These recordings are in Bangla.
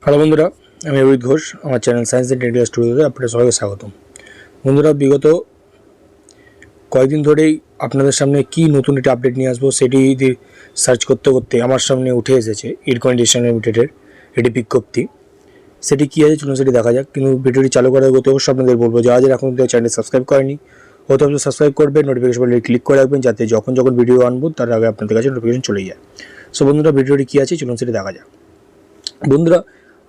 হ্যালো বন্ধুরা, আমি অভিজিৎ ঘোষ। আমার চ্যানেল সায়েন্স অ্যান্ড টেকনিক্যাল স্টুডিওতে আপনাদের সবাইকে স্বাগতম। বন্ধুরা, বিগত কয়েকদিন ধরেই আপনাদের সামনে কি নতুন একটা আপডেট নিয়ে আসবো সেটি সার্চ করতে করতে আমার সামনে উঠে এসেছে ইর কন্ডিশন লিমিটেডের এটি বিজ্ঞপ্তি। সেটি কী আছে চলুন সেটি দেখা যাক। কিন্তু ভিডিওটি চালু করার গতি অবশ্যই আপনাদের বলবো যারা যারা এখন চ্যানেল সাবস্ক্রাইব করেনি হয়তো অবশ্যই সাবস্ক্রাইব করবেন, নোটিফিকেশন বেলে ক্লিক করে রাখবেন যাতে যখন ভিডিও আনবো তার আগে আপনাদের কাছে নোটিফিকেশন চলে যায়। সো বন্ধুরা, ভিডিওটি কী আছে চলুন সেটি দেখা যাক। বন্ধুরা,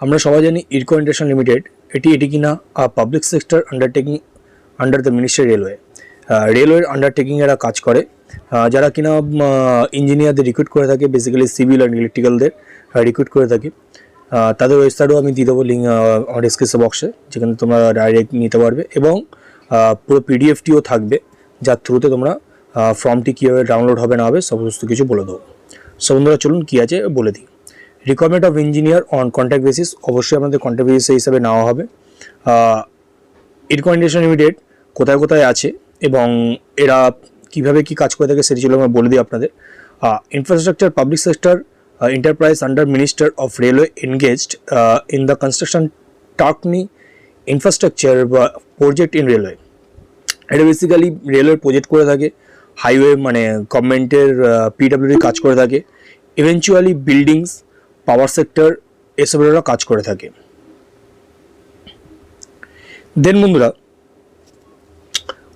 আমরা সবাই জানি ইরকো ইন্ডাস্ট্রিয়াল লিমিটেড এটি কিনা public sector undertaking under the ministry রেলওয়ের আন্ডারটেকিং এরা কাজ করে, যারা কিনা ইঞ্জিনিয়ারদের রিক্রুট করে থাকে, বেসিক্যালি সিভিল অ্যান্ড ইলেকট্রিক্যালদের রিক্রুট করে থাকে। তাদের ওয়েবসাইটও আমি দিয়ে দেবো লিঙ্ক আমার ডিসক্রিপশন বক্সে, যেখানে তোমরা ডাইরেক্ট নিতে পারবে এবং পুরো পিডিএফটিও থাকবে যার থ্রুতে তোমরা ফর্মটি কীভাবে ডাউনলোড হবে না হবে সমস্ত কিছু বলে দেবো। সো বন্ধুরা, চলুন কী আছে বলে দিই। Requirement of engineer on contract basis, অবশ্যই আমাদের কন্ট্রাক্ট বেসিস হিসাবে নেওয়া হবে। ইরকো ইন্ডাস্ট্রিয়াল লিমিটেড কোথায় কোথায় আছে এবং এরা কীভাবে কী কাজ করে থাকে সেটি চলো আমরা বলে দিই আপনাদের। Infrastructure public sector enterprise under Minister of Railway engaged in the construction Turkney infrastructure project in railway। এটা বেসিক্যালি রেলওয়ে প্রজেক্ট করে থাকে, হাইওয়ে মানে গভর্নমেন্টের পিডব্লিউডি কাজ করে থাকে, ইভেনচুয়ালি বিল্ডিংস, পাওয়ার সেক্টর এসবের কাজ করে থাকে। দেন বন্ধুরা,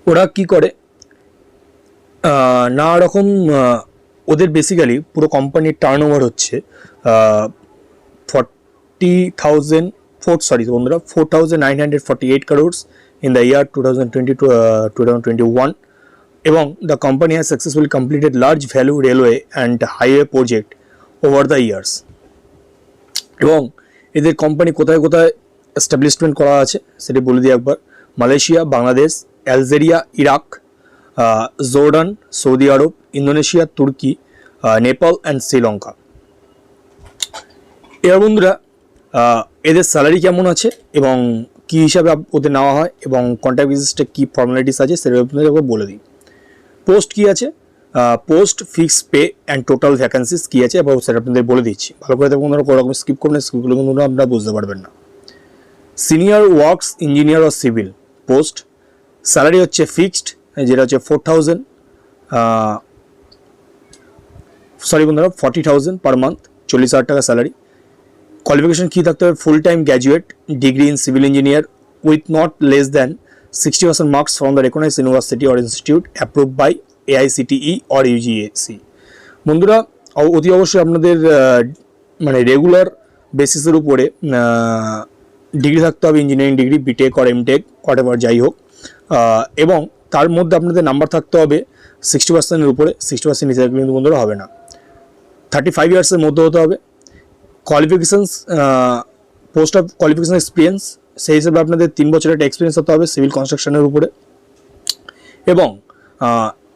ওরা কি করে নানা রকম ওদের বেসিক্যালি পুরো কোম্পানির টার্ন ওভার হচ্ছে 4,948 crores in the year 2020-2021 এবং the company has successfully completed large value railway and highway project over the years। এবং এদের কোম্পানি কোথায় কোথায় এস্টাবলিশমেন্ট করা আছে সেটি বলে দিই একবার। Malaysia, Bangladesh, Algeria, Iraq, Jordan, Saudi Arab, Indonesia, তুর্কি, নেপাল অ্যান্ড শ্রীলঙ্কা। এবার বন্ধুরা, এদের স্যালারি কেমন আছে এবং কী হিসাবে ওদের নেওয়া হয় এবং কন্ট্রাক্ট বেসিসটা কী ফর্মালিটিস আছে সেটা আপনাদের বলে দিই। পোস্ট কী আছে, post, fix pay and total vacancies কী আছে এবং সেটা আপনাদের বলে দিচ্ছি। ভালো করে দেখুন, কোনো রকম স্কিপ করবেন, স্কিপগুলো কিন্তু আপনারা বুঝতে পারবেন না। সিনিয়র ওয়ার্কস ইঞ্জিনিয়ার ও সিভিল পোস্ট, স্যালারি হচ্ছে ফিক্সড, যেটা হচ্ছে 40,000 পার মান্থ, 40,000 টাকা স্যালারি। কোয়ালিফিকেশন কী থাকতে হবে, full time graduate, degree in civil engineer with not less than 60% marks from the recognised university or institute approve by AICTE or UGC। বন্ধুরা, অতি অবশ্যই আপনাদের মানে রেগুলার বেসিসের উপরে ডিগ্রি থাকতে হবে, engineering degree, B Tech or M Tech whatever যাই হোক, এবং তার মধ্যে আপনাদের নাম্বার থাকতে হবে 60%-এর উপরে। 60% নিচে কিন্তু বন্ধুরা হবে না। 35 ইয়ার্সের মধ্যে হতে হবে। Qualifications, post of qualification experience, সেই হিসেবে আপনাদের 3 বছরের একটা এক্সপিরিয়েন্স হতে হবে সিভিল কনস্ট্রাকশনের উপরে। এবং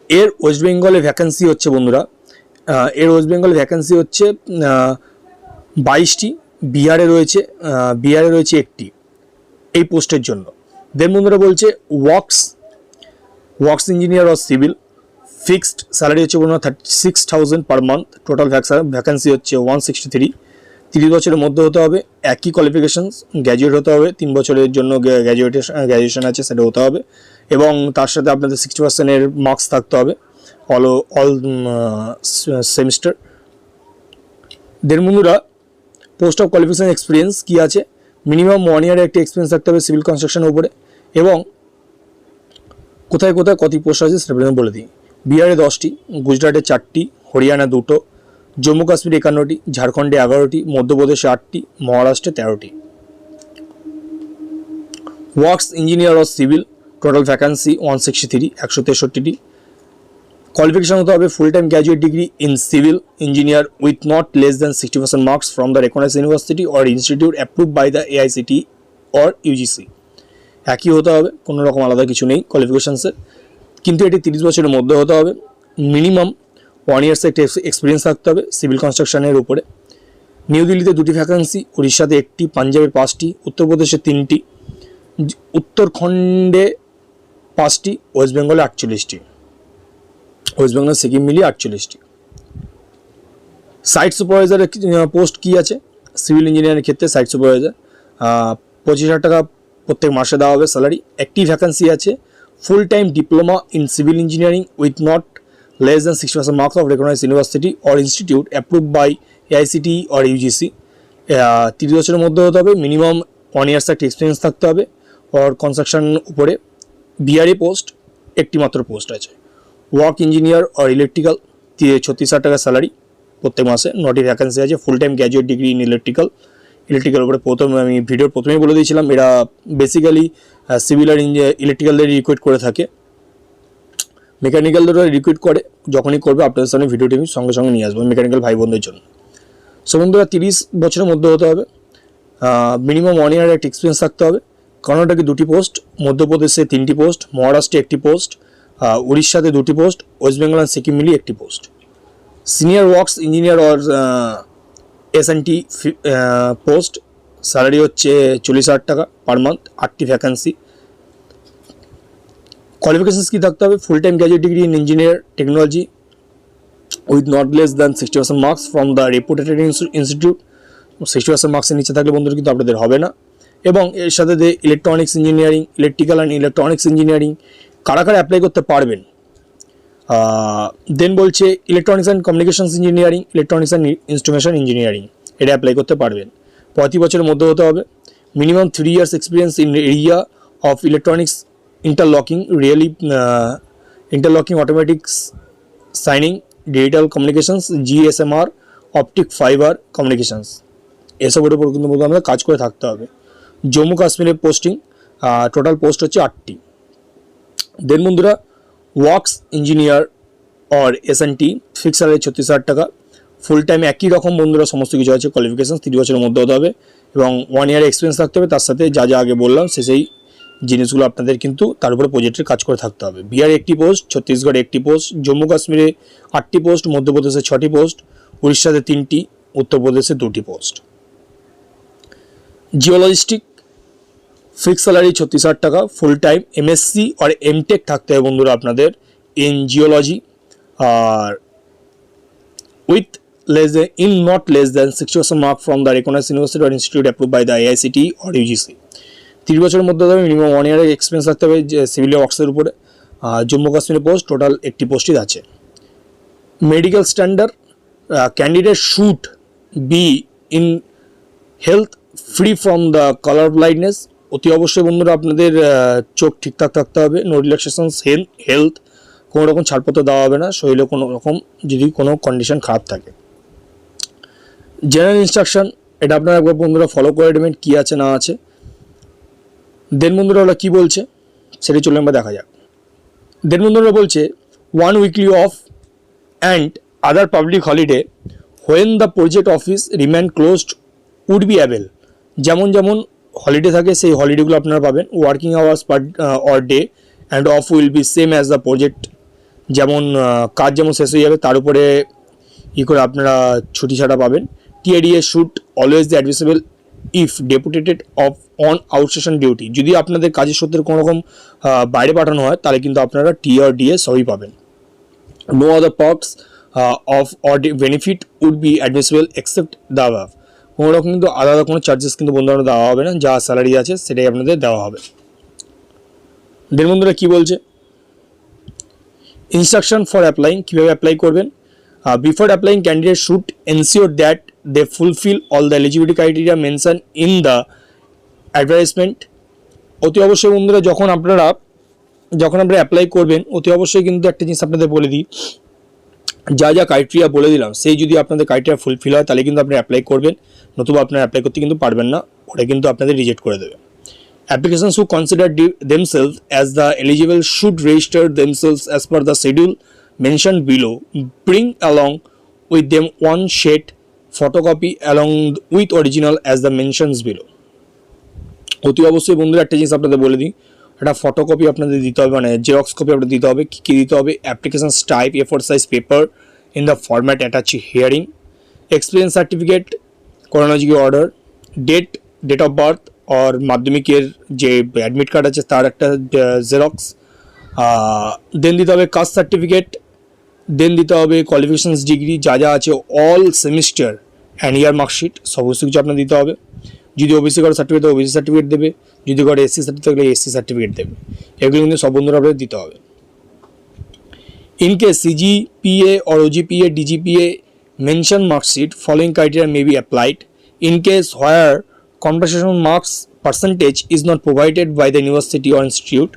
এর ওয়েস্ট বেঙ্গলে ভ্যাকেন্সি হচ্ছে বন্ধুরা, এর ওয়েস্ট বেঙ্গলে ভ্যাকেন্সি হচ্ছে 22টি, বিহারে রয়েছে 1টি এই পোস্টের জন্য। দেন বন্ধুরা বলছে works engineer or civil, fixed salary হচ্ছে বন্ধুরা 36,000 পার মান্থ, টোটাল ভ্যাকেন্সি হচ্ছে 163। 30 বছরের মধ্যে হতে হবে, একই কোয়ালিফিকেশানস, গ্র্যাজুয়েট হতে হবে, 3 বছরের জন্য গ্র্যাজুয়েশন আছে সেটা হতে হবে এবং তার সাথে আপনাদের 60%-এর মার্কস থাকতে হবে অল সেমিস্টার। দেন বন্ধুরা, পোস্ট অফ কোয়ালিফিকেশান এক্সপিরিয়েন্স কী আছে, মিনিমাম 1 ইয়ারের একটা এক্সপিরিয়েন্স থাকতে হবে সিভিল কনস্ট্রাকশনের উপরে। এবং কোথায় কোথায় কত পোস্ট আছে সেটা বলে দিই। বিহারে 10টি, গুজরাটে 4টি, হরিয়ানা 2টো, জম্মু কাশ্মীর 51টি, ঝাড়খণ্ডে 11টি, মধ্যপ্রদেশে 8টি, মহারাষ্ট্রে 13টি। Works engineer or civil, total vacancy 163, 163টি। কোয়ালিফিকেশান হতে হবে full time graduate degree in civil engineer with not less than 60% marks from the recognised university or institute approve by the AICTE or UGC। একই হতে হবে, কোনো রকম আলাদা কিছু নেই কোয়ালিফিকেশানসের, কিন্তু এটি 30 বছরের মধ্যে হতে হবে। মিনিমাম 1 ইয়ার্স একটা এক্সপিরিয়েন্স থাকতে হবে সিভিল কনস্ট্রাকশনের উপরে। নিউ দিল্লিতে 2টি ভ্যাকান্সি, উড়িষ্যাতে 1টি, পাঞ্জাবে 5টি, উত্তরপ্রদেশে 3টি, উত্তরাখণ্ডে 5টি, ওয়েস্ট বেঙ্গলে 48টি, ওয়েস্ট বেঙ্গল সিকিম মিলিয়ে 48টি। সাইট সুপারভাইজারের পোস্ট কী আছে, সিভিল ইঞ্জিনিয়ারের ক্ষেত্রে সাইট সুপারভাইজার 25,000 টাকা প্রত্যেক মাসে দেওয়া হবে স্যালারি। একটি ভ্যাকান্সি আছে full time diploma in civil engineering with not less than 60% marks of recognized university or institute approved by AICTE or UGC। 30 বছরের মধ্যে হতে হবে, মিনিমাম 1 ইয়ার্স একটা এক্সপিরিয়েন্স থাকতে হবে। আর কনস্ট্রাকশন উপরে বিআরএ পোস্ট একটি মাত্র পোস্ট আছে। ওয়ার্ক ইঞ্জিনিয়ার আর ইলেকট্রিক্যাল 36,000 টাকা স্যালারি প্রত্যেক মাসে। 9টি ভ্যাকান্সি আছে। ফুল time graduate degree in electrical উপরে প্রথমে আমি ভিডিওর প্রথমেই বলে দিয়েছিলাম, এরা বেসিক্যালি সিভিল আর ইলেকট্রিক্যালদের রিক্রুইট করে থাকে। মেকানিক্যালদেরও রিক্রুইট করে, যখনই করবে আপনাদের সামনে ভিডিওটি আমি সঙ্গে সঙ্গে নিয়ে আসবো মেকানিক্যাল ভাই বোনদের জন্য। সো বন্ধুরা 30 বছরের মধ্যে হতে হবে, মিনিমাম 1 ইয়ার একটা এক্সপিরিয়েন্স থাকতে হবে। কর্ণাটকে 2টি পোস্ট, মধ্যপ্রদেশে 3টি পোস্ট, মহারাষ্ট্রে 1টি পোস্ট, উড়িষ্যাতে 2টি পোস্ট, ওয়েস্ট বেঙ্গল আর সিকিম মিলিয়ে 1টি পোস্ট। সিনিয়র ওয়ার্কস ইঞ্জিনিয়ার আর S&T পোস্ট, স্যালারি হচ্ছে 40,000 টাকা পার মান্থ। 8টি ভ্যাকান্সি। কোয়ালিফিকেশনস কী থাকতে হবে? Full time graduate degree in engineer technology with not less than 60% marks from the রেপুটেড institute. 60% মার্কসের নিচে থাকলে বন্ধুরা কিন্তু আপনাদের হবে না। এবং এর সাথে electronics engineering, electrical and electronics engineering কারা কারা অ্যাপ্লাই করতে পারবেন? দেন বলছে electronics and communications engineering, electronics and instrumentation engineering, এটা অ্যাপ্লাই করতে পারবেন। 35 বছরের মধ্যে হতে হবে। Minimum 3 years experience in area of electronics interlocking, interlocking, automatics, signing, digital communications, GSMR, optic fiber communications, এসবের উপর কিন্তু আমাদের কাজ করে থাকতে হবে। জম্মু কাশ্মীরের পোস্টিং, টোটাল পোস্ট হচ্ছে 8টি। দেন বন্ধুরা ওয়ার্কস ইঞ্জিনিয়ার আর S&T ফিক্স স্যালারি 36,000 টাকা। ফুল টাইম একই রকম বন্ধুরা সমস্ত কিছু আছে। কোয়ালিফিকেশন 30 বছরের মধ্যে হতে হবে এবং 1 ইয়ার এক্সপিরিয়েন্স থাকতে হবে। তার সাথে যা যা আগে বললাম সেই জিনিসগুলো আপনাদের কিন্তু তার উপরে প্রজেক্টের কাজ করে থাকতে হবে। বিহারে 1টি পোস্ট, ছত্তিশগড়ে 1টি পোস্ট, জম্মু কাশ্মীরে 8টি পোস্ট, মধ্যপ্রদেশে 6টি পোস্ট, উড়িষ্যাতে 3টি, উত্তরপ্রদেশে 2টি পোস্ট। জিওলজিস্টিক ফিক্স স্যালারি 36,000 টাকা। ফুল টাইম MSc আর MTech থাকতে হবে বন্ধুরা আপনাদের ইন জিওলজি আর with not less than 60% mark from the recognized university or institute approved by the AICTE or UGC। 30 বছরের মধ্যে হবে, মিনিমাম 1 ইয়ারের এক্সপিরিয়েন্স থাকতে হবে সিভিল ওয়ার্কসের উপরে। জম্মু কাশ্মীরের পোস্ট টোটাল 1টি পোস্টই আছে। Medical standard candidate should be in health free from the colour blindness. অতি অবশ্যই বন্ধুরা আপনাদের চোখ ঠিকঠাক থাকতে হবে। নো রিল্যাক্সেশন হেলথ, কোনো রকম ছাড়পত্র দেওয়া হবে না শরীরে কোনো রকম যদি কোনো কন্ডিশন খারাপ থাকে। জেনারেল ইনস্ট্রাকশন, এটা আপনারা একবার বন্ধুরা ফলো করে নেবেন কী আছে না আছে। দেন বন্ধুরা ওরা কী বলছে সেটা চলে আমরা দেখা যাক। দেন বন্ধুরা বলছে 1 weekly off and other public holiday when the project office remain closed would be avail. যেমন যেমন হলিডে থাকে সেই হলিডেগুলো আপনারা পাবেন। Working hours per or day and off will be same as the project. যেমন কাজ যেমন শেষ হয়ে যাবে তার উপরে করে আপনারা ছুটি ছাড়া পাবেন। TIDA should always be admissible if deputed of on outstation duty. যদি আপনাদের কাজের সূত্রে কোনো রকম বাইরে পাঠানো হয় তাহলে কিন্তু আপনারা TIDA সবই পাবেন। No other perks of or benefit would be admissible except the above. কোনো রকম কিন্তু আলাদা কোনো চার্জেস কিন্তু বন্ধুরা দেওয়া হবে না, যা স্যালারি আছে সেটাই আপনাদের দেওয়া হবে। দেন বন্ধুরা কী বলছে ইনস্ট্রাকশন ফর অ্যাপ্লাইং, কীভাবে অ্যাপ্লাই করবেন। Before applying candidate should ensure that they fulfil all the eligibility criteria mention in the advertisement. অতি অবশ্যই বন্ধুরা যখন আপনারা অ্যাপ্লাই করবেন অতি অবশ্যই কিন্তু একটা জিনিস আপনাদের বলে দিই, যা যা ক্রাইটেরিয়া বলে দিলাম সেই যদি আপনাদের ক্রাইটেরিয়া ফুলফিল হয় তাহলে কিন্তু আপনি অ্যাপ্লাই করবেন, নতুবা আপনারা অ্যাপ্লাই করতে কিন্তু পারবেন না, ওটা কিন্তু আপনাদের রিজেক্ট করে দেবে। Applicants who consider themselves as the eligible should register themselves as per the schedule mentioned below. Bring along with them one sheet photocopy along with original as the mentions below. অতি অবশ্যই বন্ধুরা একটা জিনিস আপনাদের বলে দিই, একটা ফটোকপি আপনাদের দিতে হবে, মানে জেরক্স কপি আপনাদের দিতে হবে। কী দিতে হবে? Application type A4 size paper in the format attach hearing, experience certificate, chronological order, date of birth আর মাধ্যমিকের যে অ্যাডমিট কার্ড আছে তার একটা জেরক্স, দেন দিতে হবে কাস্ট সার্টিফিকেট, দেন দিতে হবে কোয়ালিফিকেশনস ডিগ্রি যা যা আছে all semester and year marksheet সমস্ত কিছু আপনার দিতে হবে। যদি ওবিসি কার্ড সার্টিফিকেট থাকে ওবিসি সার্টিফিকেট দেবে, যদি কার্ড এসসি সার্টিফিকেট থাকলে এসসি সার্টিফিকেট দেবে। এগুলো কিন্তু সব বন্ধুরা আপনাদের দিতে হবে। In case CGPA or OGPA, DGPA mention mark sheet, following criteria may be applied. In case where conversation marks percentage is not provided by the university or institute,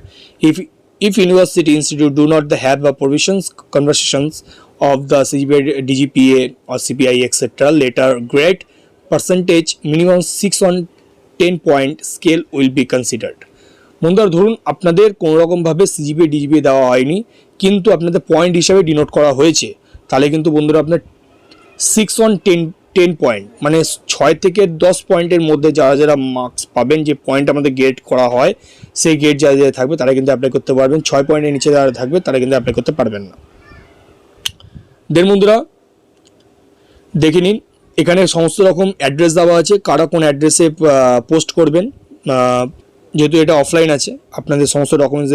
if university institute do not have the provisions conversations of the CGPA, DGPA or CPI etc. later grade percentage minimum 6 on 10 point scale will be considered. বন্ধুরা ধরুন আপনাদের কোনো রকমভাবে সিজিপিএ ডিজিপিএ দেওয়া হয়নি, কিন্তু আপনাদের পয়েন্ট হিসাবে ডিনোট করা হয়েছে, তাহলে কিন্তু বন্ধুরা আপনার 6 on 10 পয়েন্ট মানে 6 থেকে 10 পয়েন্টের মধ্যে যারা যারা মার্কস পাবেন, যে পয়েন্ট আমাদের গ্রেড করা হয় সেই গ্রেড যারা যারা থাকবে তারা কিন্তু অ্যাপ্লাই করতে পারবেন। 6 পয়েন্টের নিচে যারা থাকবে তারা কিন্তু অ্যাপ্লাই করতে পারবেন না। দেন বন্ধুরা দেখে নিন, এখানে সমস্ত রকম অ্যাড্রেস দেওয়া আছে, কারা কোন অ্যাড্রেসে পোস্ট করবেন। যেহেতু এটা অফলাইন আছে, আপনাদের সমস্ত ডকুমেন্টস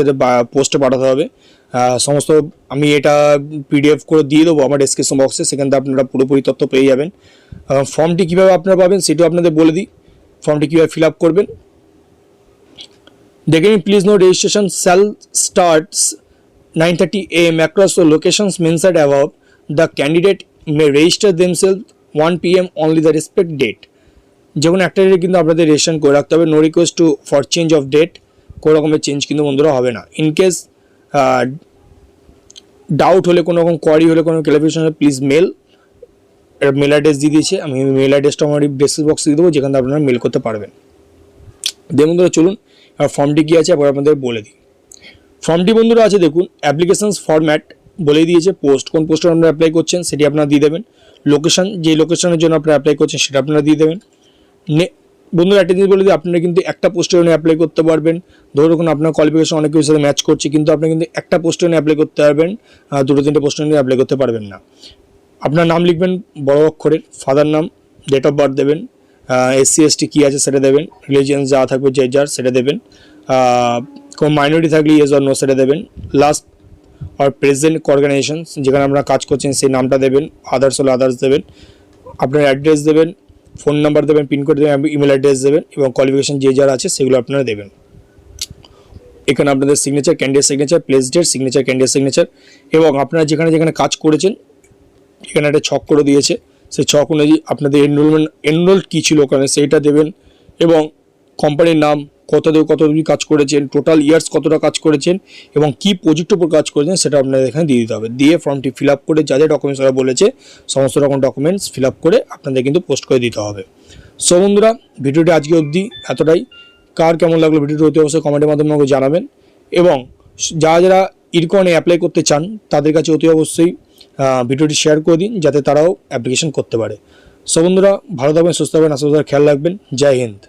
পোস্টে পাঠাতে হবে। সমস্ত আমি এটা পিডিএফ করে দিয়ে দেবো আমার ডেসক্রিপশন বক্সে, সেখান থেকে আপনারা পুরোপুরি তথ্য পেয়ে যাবেন। ফর্মটি কীভাবে আপনারা পাবেন সেটাও আপনাদের বলে দিই, ফর্মটি কীভাবে ফিল আপ করবেন। দেখে নিন, please no registration shall starts 9:30 AM across the locations mentioned above. The candidate may register themselves 1 PM only the respect date. যে কোনো একটা ডেটে কিন্তু আপনাদের রেজিস্ট্রেশন করে রাখতে হবে। No request to for change of date, কোনো রকমের চেঞ্জ কিন্তু বন্ধুরা হবে না। ইন কেস ডাউট হলে, কোনো রকম কোয়ারি হলে, কোনো ক্লারিফিকেশন হলে প্লিজ মেল অ্যাড্রেস দিয়ে দিয়েছে, আমি মেল অ্যাড্রেসটা আমার ডেসক্রিপশন বক্সে দিয়ে দেবো, যেখান থেকে আপনারা মেল করতে পারবেন। দেখুন বন্ধুরা চলুন আর ফর্মটি কী আছে আবার আপনাদের বলে দিই। ফর্মটি বন্ধুরা আছে দেখুন, অ্যাপ্লিকেশনস ফরম্যাট বলে দিয়েছে, পোস্ট কোন পোস্টে আপনারা অ্যাপ্লাই করছেন সেটি আপনারা দিয়ে দেবেন, লোকেশন যে লোকেশনের জন্য আপনারা অ্যাপ্লাই করছেন সেটা আপনারা দিয়ে দেবেন। বন্ধুরা একটা জিনিস বলে দিই, আপনারা কিন্তু একটা পোস্টের জন্য অ্যাপ্লাই করতে পারবেন। ধরুন আপনার কোয়ালিফিকেশন অনেক কিছুর সাথে ম্যাচ করছে, কিন্তু আপনি কিন্তু একটা পোস্টের জন্য অ্যাপ্লাই করতে পারবেন, 2-3টে পোস্টের জন্য অ্যাপ্লাই করতে পারবেন না। আপনার নাম লিখবেন বড় অক্ষরের, ফাদার নাম, ডেট অফ বার্থ দেবেন, SC ST কী আছে সেটা দেবেন, রিলিজিয়ান্স যা থাকবে যে যার সেটা দেবেন, কোনো মাইনরিটি থাকলে ইয়েস অর নো সেটা দেবেন, লাস্ট আর প্রেজেন্ট অর্গানাইজেশন যেখানে আপনারা কাজ করছেন সেই নামটা দেবেন, আদার্স হলে আদার্স দেবেন, আপনার অ্যাড্রেস দেবেন, ফোন নাম্বার দেবেন, পিনকোড দেবেন, ইমেল অ্যাড্রেস দেবেন এবং কোয়ালিফিকেশন যে যার আছে সেগুলো আপনারা দেবেন। এখানে আপনাদের signature, candidate signature, place date, signature, candidate signature এবং আপনারা যেখানে যেখানে কাজ করেছেন এখানে একটা ছক করে দিয়েছে, সেই ছক অনুযায়ী আপনাদের এনরোল কী ছিল ওখানে সেইটা দেবেন এবং কোম্পানির নাম, কত দূর কাজ করেছেন, টোটাল ইয়ার্স কতটা কাজ করেছেন এবং কী প্রজেক্টের উপর কাজ করেছেন সেটা আপনাদের এখানে দিয়ে দিতে হবে। দিয়ে ফর্মটি ফিল আপ করে যা যা ডকুমেন্টস ওরা বলেছে সমস্ত রকম ডকুমেন্টস ফিল আপ করে আপনাদের কিন্তু পোস্ট করে দিতে হবে। সো বন্ধুরা ভিডিওটি আজকে অবধি এতটাই। কার কেমন লাগলো ভিডিওটি অতি অবশ্যই কমেন্টের মাধ্যমে আমাকে জানাবেন এবং যারা যারা ইরকনে অ্যাপ্লাই করতে চান তাদের কাছে অতি অবশ্যই ভিডিওটি শেয়ার করে দিন যাতে তারাও অ্যাপ্লিকেশন করতে পারে। সো বন্ধুরা ভালো থাকবেন, সুস্থ থাকবেন, আশা করি খেয়াল রাখবেন। জয় হিন্দ।